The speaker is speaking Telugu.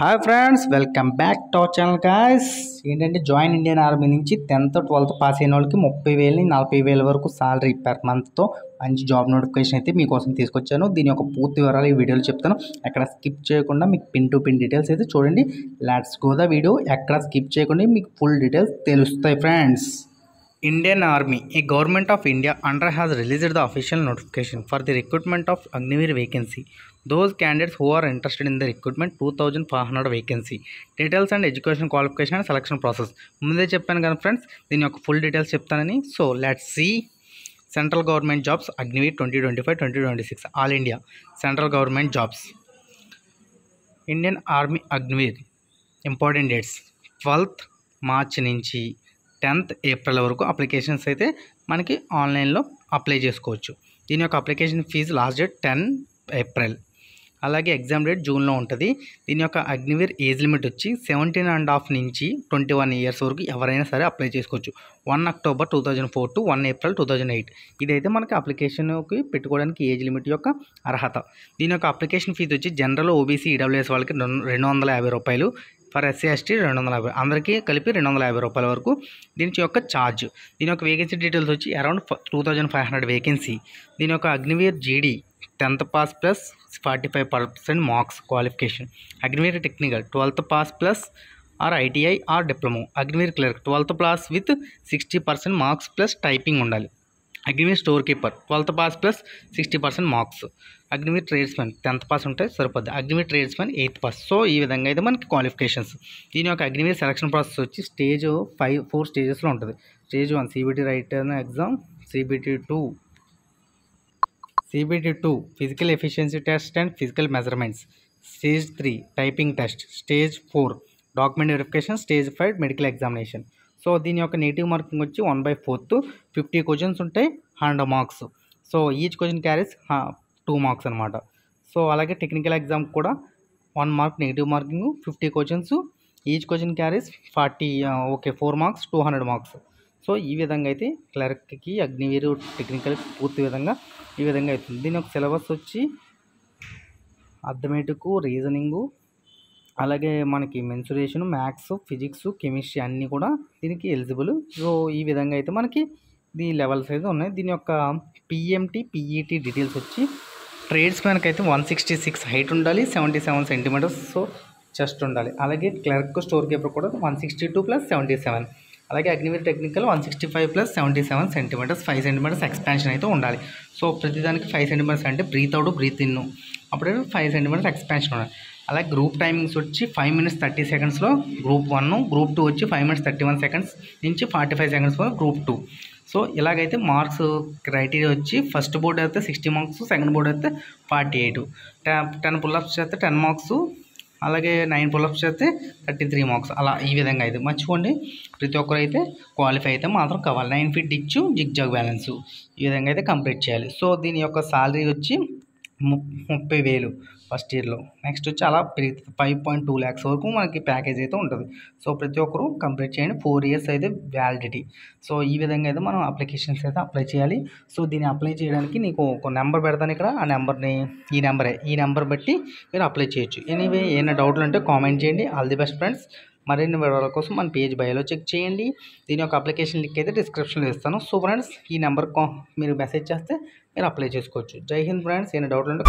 Hi friends, welcome back to our channel guys. ఏంటంటే జాయిన్ ఇండియన్ ఆర్మీ నుంచి 10th 12th పాస్ అయిన వాళ్ళకి 30,000 నుంచి 40,000 వరకు సాలరీ పర్ మంత్తో మంచి జాబ్ నోటిఫికేషన్ అయితే మీకోసం తీసుకొచ్చాను. దీని యొక్క పూర్తి వివరాలు ఈ వీడియోలో చెప్తాను. ఎక్కడ స్కిప్ చేయకుండా మీకు పిన్ టు పిన్ డీటెయిల్స్ అయితే చూడండి. Let's go the video. ఎక్కడ స్కిప్ చేయకుండా మీకు ఫుల్ డీటెయిల్స్ తెలుస్తాయి friends. Indian Army, a government of India under has released the official notification for the recruitment of Agniveer vacancy. Those candidates who are interested in the recruitment 2,500 vacancy. Details and education qualification and selection process. ముందే చెప్పాను కదా ఫ్రెండ్స్, దీని యొక్క ఫుల్ డీటెయిల్స్ చెప్తానని. So let's see. Central government jobs Agniveer 2025-2026 all India central government jobs. Indian army Agniveer important dates 12th March నుంచి 10th ఏప్రిల్ వరకు అప్లికేషన్స్ అయితే మనకి ఆన్లైన్లో అప్లై చేసుకోవచ్చు. దీని యొక్క application fee last date 10 April. అలాగే ఎగ్జామ్ డేట్ జూన్లో ఉంటుంది. దీని యొక్క అగ్నివీర్ ఏజ్ లిమిట్ వచ్చి 17.5 నుంచి 21 ఇయర్స్ వరకు ఎవరైనా సరే అప్లై చేసుకోవచ్చు. 1 అక్టోబర్ 2004 to 1 ఏప్రిల్ 2008 ఇదైతే మనకి అప్లికేషన్కి పెట్టుకోవడానికి ఏజ్ లిమిట్ యొక్క అర్హత. దీని యొక్క అప్లికేషన్ ఫీజు వచ్చి జనరల్, ఓబీసీ, ఈడబ్ల్యూఎస్ వాళ్ళకి 250 రూపాయలు, ఫర్ ఎస్సీ ఎస్టీ 250, అందరికీ కలిపి 250 రూపాయల వరకు దీని యొక్క ఛార్జ్. దీని యొక్క వేకెన్సీ డీటెయిల్స్ వచ్చి అరౌండ్ 2,500 వేకెన్సీ. దీని యొక్క Agniveer GD 10th pass plus 45% marks qualification. Agniveer technical 12th pass plus or ITI or diploma. Agniveer clerk 12th pass with 60% marks plus typing ఉండాలి. Agniveer store keeper 12th pass plus 60% marks. Agniveer tradesmen 10th pass ఉంటే సరిపోద్ది. Agniveer tradesmen 8th pass. So ఈ విధంగా అయితే మనకి క్వాలిఫికేషన్స్. దీని యొక్క అగ్నివీర్ సెలక్షన్ ప్రాసెస్ వచ్చి స్టేజ్ 4 స్టేజెస్లో ఉంటుంది. Stage 1 CBT writer exam, CBT 2 physical efficiency test and physical measurements, stage 3 typing test, stage 4 document verification, stage 5 medical examination. So దీని యొక్క నెగిటివ్ మార్కింగ్ వచ్చి 1/4, 50 క్వశ్చన్స్ ఉంటాయి, 100 marks. So each question carries 2 marks అనమాట. సో అలాగే టెక్నికల్ ఎగ్జామ్ కూడా 1 mark negative marking, 50 questions, each question carries 4 marks, 200 marks. So ఈ విధంగా అయితే క్లర్క్కి అగ్నివీరు టెక్నికల్ పూర్తి విధంగా ఈ విధంగా అవుతుంది. దీని యొక్క సిలబస్ వచ్చి అర్థమెటిక్, రీజనింగు, అలాగే మనకి మెన్సురేషన్, మ్యాథ్స్, ఫిజిక్స్, కెమిస్ట్రీ అన్నీ కూడా దీనికి ఎలిజిబుల్. సో ఈ విధంగా అయితే మనకి ఈ లెవెల్స్ అయితే ఉన్నాయి. దీని యొక్క పిఎంటీ, పిఈటీ డీటెయిల్స్ వచ్చి ట్రేడ్స్ మ్యాన్కి అయితే 166 హైట్ ఉండాలి, 77 సెంటీమీటర్స్ సో చెస్ట్ ఉండాలి. అలాగే క్లర్క్, స్టోర్ కీపర్ కూడా 162 + 77. అలాగే Agniveer technical 165 + 77 centimetres, 5 centimetres expansion అయితే ఉండాలి. సో ప్రతిదానికి 5 సెంటీమీటర్స్ అంటే బ్రీత్ అవుట్, బ్రీత్ ఇన్, అప్పుడే 5 సెంటీమీటర్స్ ఎక్స్పాన్షన్ ఉండాలి. అలాగే గ్రూప్ టైమింగ్స్ వచ్చి 5 minutes 30 secondsలో గ్రూప్ 1, గ్రూప్ 2 వచ్చి 5 minutes 31 seconds నుంచి 45 seconds వరకు గ్రూప్ 2. సో ఇలాగైతే మార్క్స్ క్రైటీరియా వచ్చి ఫస్ట్ బోర్డు అయితే 60 మార్క్స్, సెకండ్ బోర్డు అయితే 48, 10 పుల్అప్స్ చేస్తే 10 మార్క్స్, అలాగే 9 పుల్అప్స్ చేస్తే 33 మార్క్స్. అలా ఈ విధంగా అయితే మర్చిపోండి, ప్రతి ఒక్కరు అయితే క్వాలిఫై అయితే మాత్రం కావాలి. 9 feet డిచ్, జిగ్జాగ్ బ్యాలెన్స్ ఈ విధంగా అయితే కంప్లీట్ చేయాలి. సో దీని యొక్క సాలరీ వచ్చి 30,000 ఫస్ట్ ఇయర్లో. నెక్స్ట్ వచ్చి అలా 5.2 lakhs వరకు మనకి ప్యాకేజ్ అయితే ఉంటుంది. సో ప్రతి ఒక్కరు కంప్లీట్ చేయండి. 4 years అయితే వ్యాలిడిటీ. సో ఈ విధంగా అయితే మనం అప్లికేషన్స్ అయితే అప్లై చేయాలి. సో దీన్ని అప్లై చేయడానికి నీకు ఒక నెంబర్ పెడతాను ఇక్కడ, ఆ నెంబర్ని ఈ నెంబర్ బట్టి మీరు అప్లై చేయొచ్చు. ఎనీవే ఏమైనా డౌట్లు ఉంటే కామెంట్ చేయండి. All the best friends. మరిన్ని వివరాల కోసం మన పేజ్ బయోలో చెక్ చేయండి. దీని యొక్క అప్లికేషన్ లింక్ అయితే డిస్క్రిప్షన్లో ఇస్తాను. సో ఫ్రెండ్స్ ఈ నెంబర్కి మీరు మెసేజ్ చేస్తే మీరు అప్లై చేసుకోవచ్చు. జై హింద్ ఫ్రెండ్స్. ఏమైనా డౌట్లు ఉంటే